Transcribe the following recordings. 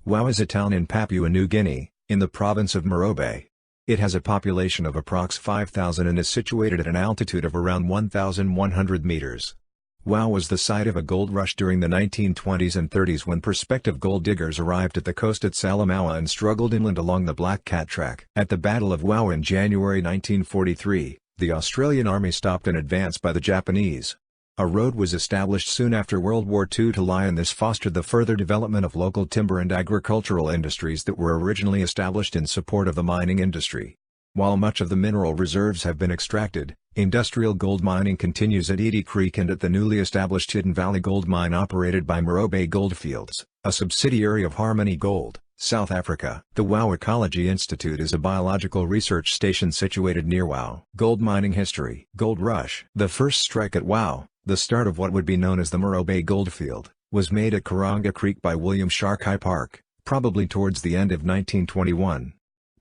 Wau is a town in Papua New Guinea, in the province of Morobe. It has a population of approx 5,000 and is situated at an altitude of around 1,100 meters. Wau was the site of a gold rush during the 1920s and 30s when prospective gold diggers arrived at the coast at Salamaua and struggled inland along the Black Cat Track. At the Battle of Wau in January 1943, the Australian Army stopped an advance by the Japanese. A road was established soon after World War II to Lae, and this fostered the further development of local timber and agricultural industries that were originally established in support of the mining industry. While much of the mineral reserves have been extracted, industrial gold mining continues at Edie Creek and at the newly established Hidden Valley Gold Mine operated by Morobe Goldfields, a subsidiary of Harmony Gold, South Africa. The Wau Ecology Institute is a biological research station situated near Wau. Gold mining history. Gold Rush. The first strike at Wau, the start of what would be known as the Morobe Goldfield, was made at Karanga Creek by William Sharkey Park, probably towards the end of 1921.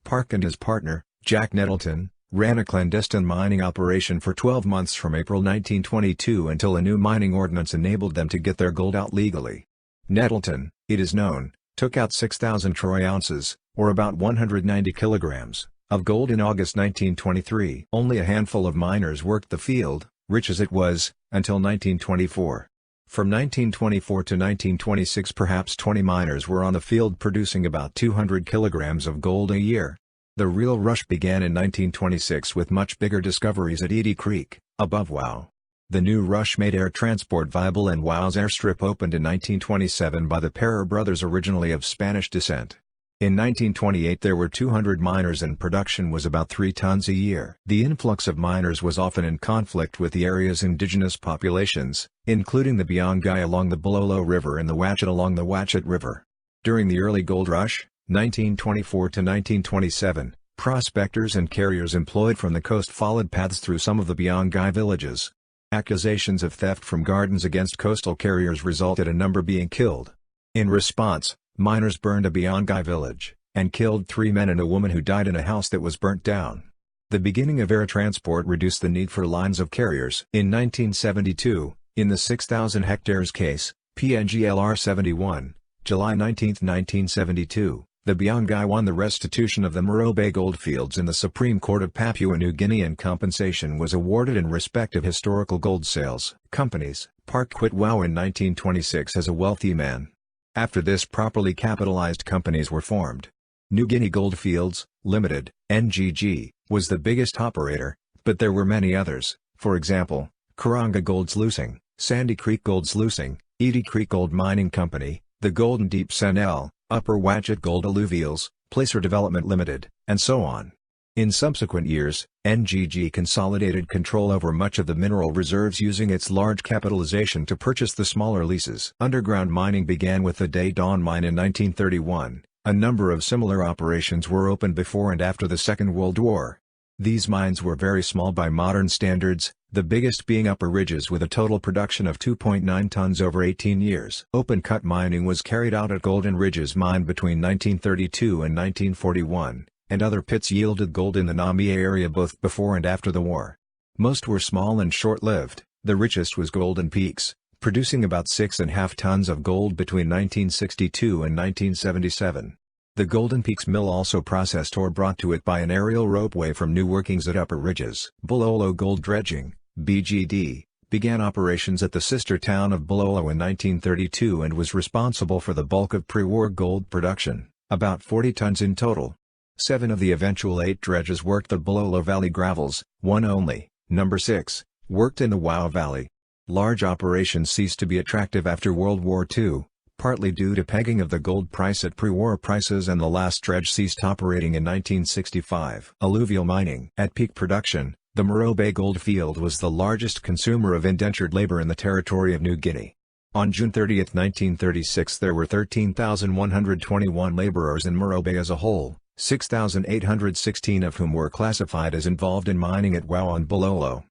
Park and his partner, Jack Nettleton, ran a clandestine mining operation for 12 months from April 1922 until a new mining ordinance enabled them to get their gold out legally. Nettleton, it is known, took out 6,000 troy ounces, or about 190 kilograms, of gold in August 1923. Only a handful of miners worked the field, rich as it was, until 1924. From 1924 to 1926 perhaps 20 miners were on the field producing about 200 kilograms of gold a year. The real rush began in 1926 with much bigger discoveries at Edie Creek, above Wau. The new rush made air transport viable and Wau's airstrip opened in 1927 by the Perrer brothers, originally of Spanish descent. In 1928 there were 200 miners and production was about 3 tons a year. The influx of miners was often in conflict with the area's indigenous populations, including the Biangai along the Bololo River and the Watchet along the Watchet River. During the early gold rush, 1924 to 1927, prospectors and carriers employed from the coast followed paths through some of the Biangai villages. Accusations of theft from gardens against coastal carriers resulted in a number being killed. In response, miners burned a Biangai village, and killed 3 men and a woman who died in a house that was burnt down. The beginning of air transport reduced the need for lines of carriers. In 1972, in the 6,000 hectares case, PNGLR 71, July 19, 1972, the Biangai won the restitution of the Morobe goldfields in the Supreme Court of Papua New Guinea, and compensation was awarded in respect of historical gold sales. Companies. Park quit Wau in 1926 as a wealthy man. After this, properly capitalized companies were formed. New Guinea Goldfields, Limited, NGG, was the biggest operator, but there were many others, for example, Karanga Gold Sluicing, Sandy Creek Gold Sluicing, Edie Creek Gold Mining Company, the Golden Deep Senel, Upper Watchet Gold Alluvials, Placer Development Limited, and so on. In subsequent years, NGG consolidated control over much of the mineral reserves using its large capitalization to purchase the smaller leases. Underground mining began with the Day Dawn Mine in 1931. A number of similar operations were opened before and after the Second World War. These mines were very small by modern standards, the biggest being Upper Ridges with a total production of 2.9 tons over 18 years. Open-cut mining was carried out at Golden Ridges Mine between 1932 and 1941. And other pits yielded gold in the Namie area both before and after the war. Most were small and short-lived. The richest was Golden Peaks, producing about 6.5 tons of gold between 1962 and 1977. The Golden Peaks mill also processed ore brought to it by an aerial ropeway from new workings at Upper Ridges. Bololo Gold Dredging, BGD, began operations at the sister town of Bololo in 1932 and was responsible for the bulk of pre-war gold production, about 40 tons in total. 7 of the eventual 8 dredges worked the Bololo Valley gravels, 1 only, number 6, worked in the Wau Valley. Large operations ceased to be attractive after World War II, partly due to pegging of the gold price at pre-war prices, and the last dredge ceased operating in 1965. Alluvial mining. At peak production, the Morobe Goldfield was the largest consumer of indentured labor in the territory of New Guinea. On June 30, 1936 there were 13,121 laborers in Morobe as a whole, 6,816 of whom were classified as involved in mining at Wau and Bololo.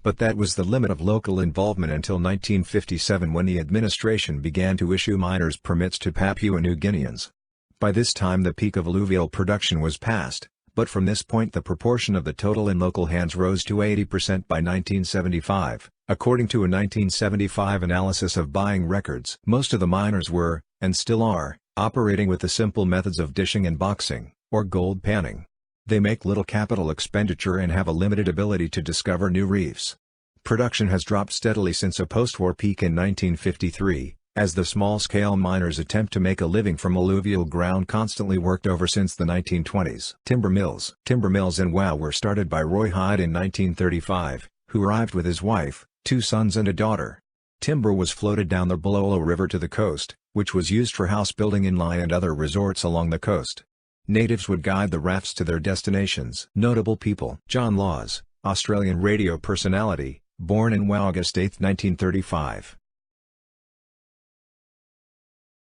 But that was the limit of local involvement until 1957, when the administration began to issue miners' permits to Papua New Guineans. By this time the peak of alluvial production was past, but from this point the proportion of the total in local hands rose to 80% by 1975, according to a 1975 analysis of buying records. Most of the miners were, and still are, operating with the simple methods of dishing and boxing, or gold panning. They make little capital expenditure and have a limited ability to discover new reefs. Production has dropped steadily since a post-war peak in 1953, as the small-scale miners attempt to make a living from alluvial ground constantly worked over since the 1920s. Timber mills in Wow were started by Roy Hyde in 1935, who arrived with his wife, 2 sons and a daughter. Timber was floated down the Bololo River to the coast, which was used for house building in Lai and other resorts along the coast. Natives would guide the rafts to their destinations. Notable people: John Laws, Australian radio personality, born in Wow August 8, 1935.